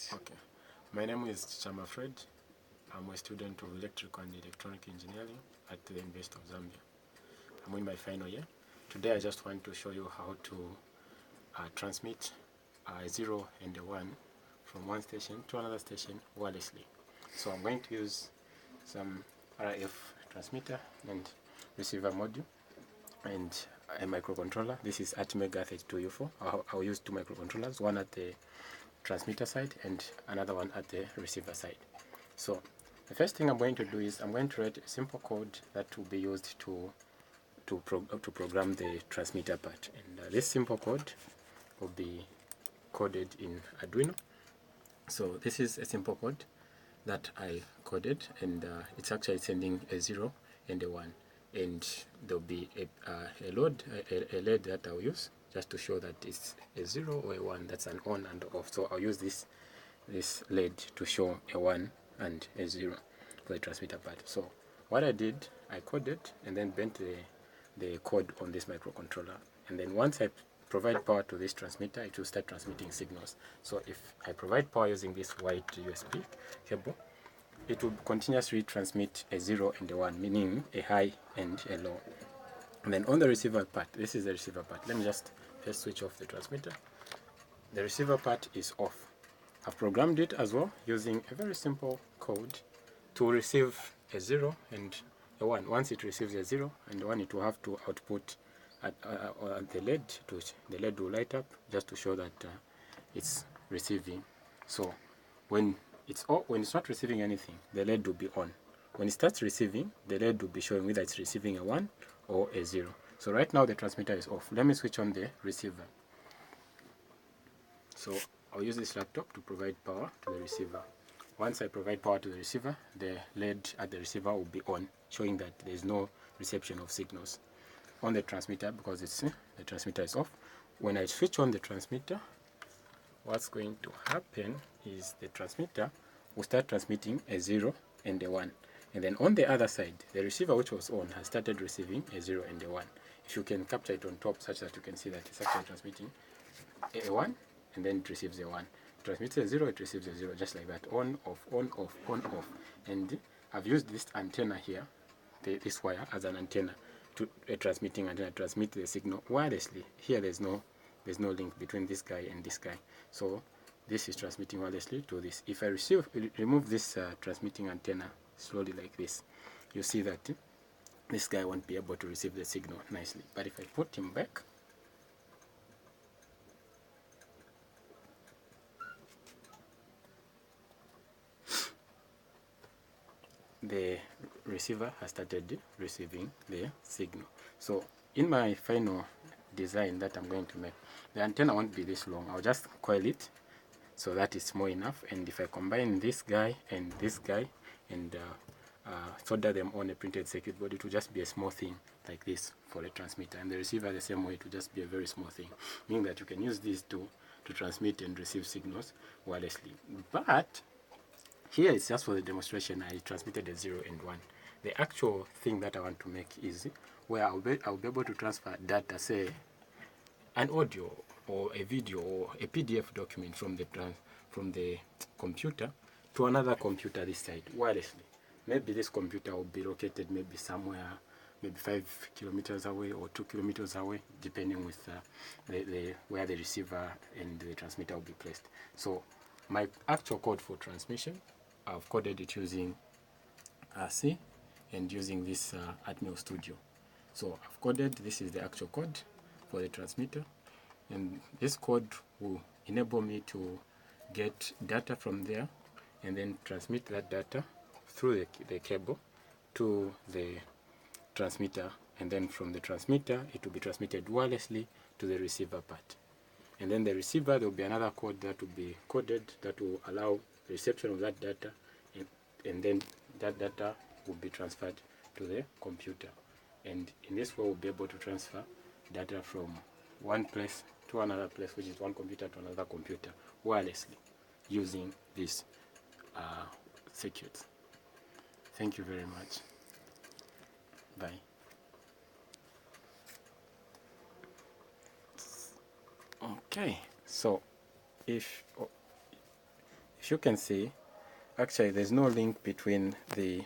Okay. My name is Chama FRED. I'm a student of electrical and electronic engineering at the University of Zambia. I'm in my final year. Today I just want to show you how to transmit a 0 and a 1 from one station to another station wirelessly. So I'm going to use some RF transmitter and receiver module and a microcontroller. This is ATmega32u4. I'll use two microcontrollers, one at the transmitter side and another one at the receiver side. So the first thing I'm going to do is I'm going to write a simple code that will be used to program the transmitter part, and this simple code will be coded in Arduino. So this is a simple code that I coded, and it's actually sending a 0 and a 1, and there'll be a LED that I'll use just to show that it's a 0 or a 1. That's an on and off. So I'll use this LED to show a 1 and a 0 for the transmitter part. So what I did, I coded and then bent the code on this microcontroller, and then once I provide power to this transmitter, it will start transmitting signals. So if I provide power using this white USB cable, it will continuously transmit a 0 and a 1, meaning a high and a low. And then on the receiver part, this is the receiver part. Let me just first switch off the transmitter. The receiver part is off. I've programmed it as well using a very simple code to receive a 0 and a 1. Once it receives a 0 and a 1, it will have to output at the LED. The LED will light up just to show that it's receiving. So when it's not receiving anything, the LED will be on. When it starts receiving, the LED will be showing whether it's receiving a 1 or a 0. So right now the transmitter is off. Let me switch on the receiver. So I'll use this laptop to provide power to the receiver. Once I provide power to the receiver, the LED at the receiver will be on, showing that there is no reception of signals. On the transmitter, because the transmitter is off, when I switch on the transmitter, what's going to happen is the transmitter will start transmitting a 0 and a 1. And then on the other side, the receiver which was on has started receiving a 0 and a 1. If you can capture it on top such that you can see that it's actually transmitting a 1 and then it receives a 1. It transmits a 0, it receives a 0, just like that. On, off, on, off, on, off. And I've used this antenna here, this wire, as an antenna to a transmitting antenna, transmit the signal wirelessly. Here there's no link between this guy and this guy. So this is transmitting wirelessly to this. If I remove this transmitting antenna slowly like this, you see that this guy won't be able to receive the signal nicely. But if I put him back, the receiver has started receiving the signal. So in my final design that I'm going to make, the antenna won't be this long. I'll just coil it so that it's more enough, and if I combine this guy and solder them on a printed circuit board, it will just be a small thing like this for the transmitter, and the receiver the same way. It will just be a very small thing, meaning that you can use these two to transmit and receive signals wirelessly. But here it's just for the demonstration. I transmitted a 0 and 1. The actual thing that I want to make is where I'll be able to transfer data, say an audio or a video or a PDF document from the computer to another computer this side wirelessly. Maybe this computer will be located maybe somewhere, maybe 5 kilometers away or 2 kilometers away, depending with where the receiver and the transmitter will be placed. So my actual code for transmission, I've coded it using C and using this Atmel Studio. So I've coded, this is the actual code for the transmitter, and this code will enable me to get data from there and then transmit that data through the cable to the transmitter, and then from the transmitter it will be transmitted wirelessly to the receiver part. And then the receiver, there will be another code that will be coded that will allow the reception of that data, and then that data will be transferred to the computer. And in this way we'll be able to transfer data from one place to another place, which is one computer to another computer, wirelessly using these circuits. Thank you very much. Bye. Okay, so if If you can see, actually there's no link between the